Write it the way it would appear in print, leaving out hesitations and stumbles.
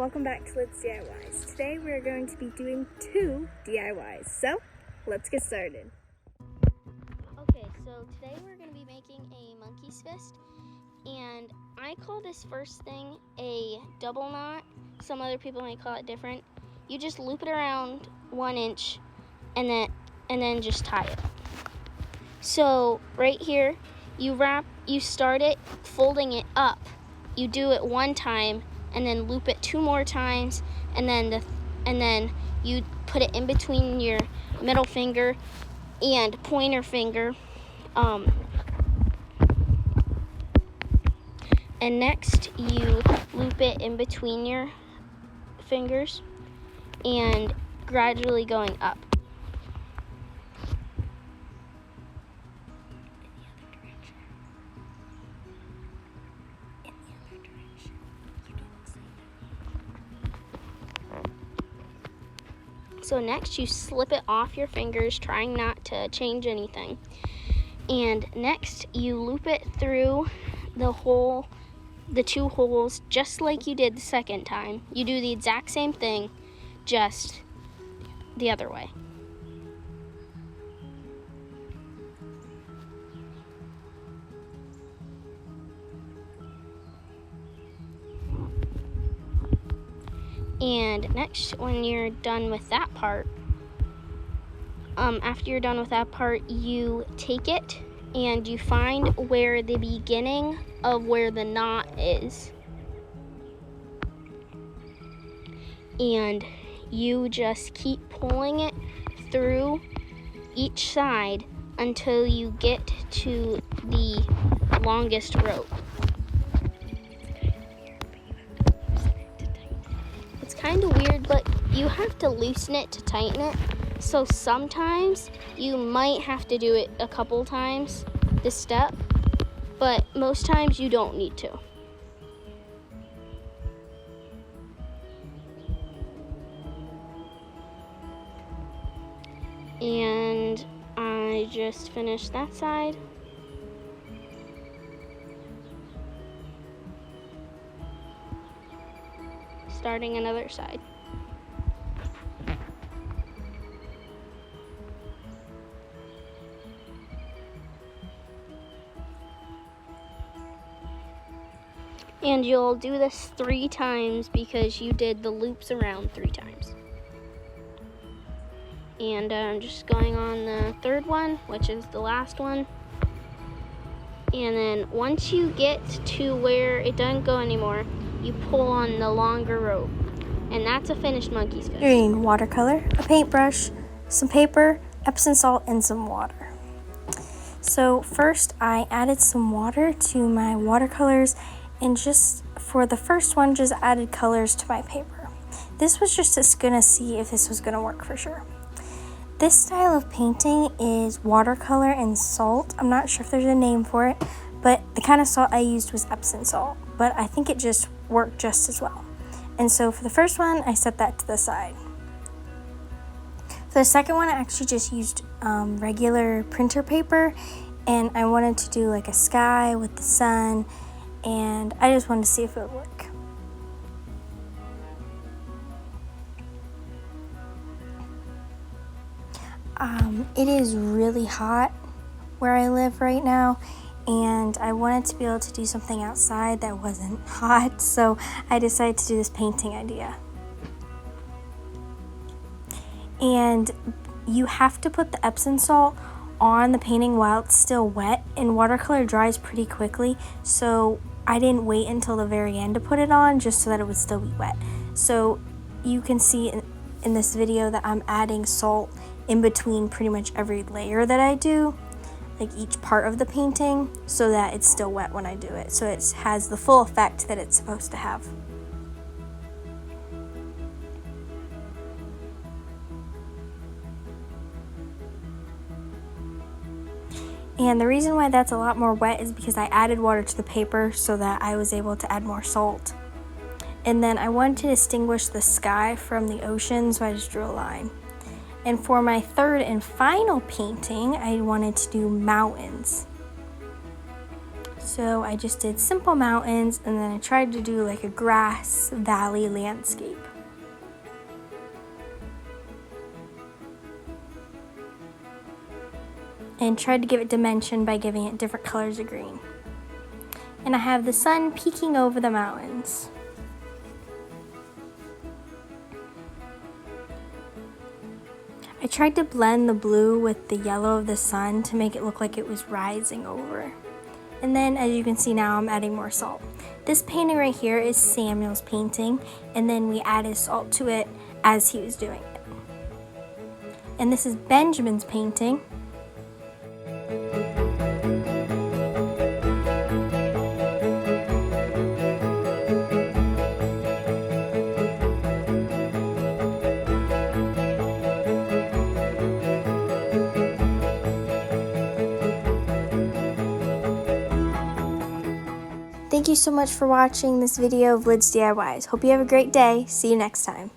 welcome back to LYD'S DIYs. Today we're going to be doing 2 DIYs, so let's get started. Okay, so today we're going to be making a monkey's fist, and I call this first thing a double knot. Some other people might call it different. You just loop it around 1 inch and then just tie it. So right here, you start it folding it up. You do it 1 time and then loop it 2 more times, and then you put it in between your middle finger and pointer finger. And next you loop it in between your fingers and gradually going up. So next you slip it off your fingers, trying not to change anything. And next you loop it through the 2 holes, just like you did the second time. You do the exact same thing, just the other way. And next, when you're done with that part, after you're done with that part, you take it and you find where the beginning of where the knot is. And you just keep pulling it through each side until you get to the longest rope. It's kind of weird, but you have to loosen it to tighten it. So sometimes you might have to do it a couple times, this step, but most times you don't need to. And I just finished that side. Starting another side. And you'll do this 3 times because you did the loops around 3 times. And I'm just going on the 3rd one, which is the last one. And then once you get to where it doesn't go anymore, you pull on the longer rope. And that's a finished monkey's fist. You're needing watercolor, a paintbrush, some paper, Epsom salt, and some water. So first I added some water to my watercolors, and just for the first one, just added colors to my paper. This was just gonna see if this was gonna work for sure. This style of painting is watercolor and salt. I'm not sure if there's a name for it, but the kind of salt I used was Epsom salt, but I think it just worked just as well. And so for the first one, I set that to the side. For the second one, I actually just used regular printer paper, and I wanted to do like a sky with the sun, and I just wanted to see if it would work. It is really hot where I live right now, and I wanted to be able to do something outside that wasn't hot, so I decided to do this painting idea. And you have to put the Epsom salt on the painting while it's still wet, and watercolor dries pretty quickly, so I didn't wait until the very end to put it on just so that it would still be wet. So you can see in this video that I'm adding salt in between pretty much every layer that I do, like each part of the painting, so that it's still wet when I do it, so it has the full effect that it's supposed to have. And the reason why that's a lot more wet is because I added water to the paper so that I was able to add more salt. And then I wanted to distinguish the sky from the ocean, so I just drew a line. And for my 3rd and final painting, I wanted to do mountains. So I just did simple mountains, and then I tried to do like a grass valley landscape. And tried to give it dimension by giving it different colors of green. And I have the sun peeking over the mountains. I tried to blend the blue with the yellow of the sun to make it look like it was rising over. And then, as you can see now, I'm adding more salt. This painting right here is Samuel's painting, and then we added salt to it as he was doing it. And this is Benjamin's painting. Thank you so much for watching this video of LYD'S DIYs. Hope you have a great day. See you next time.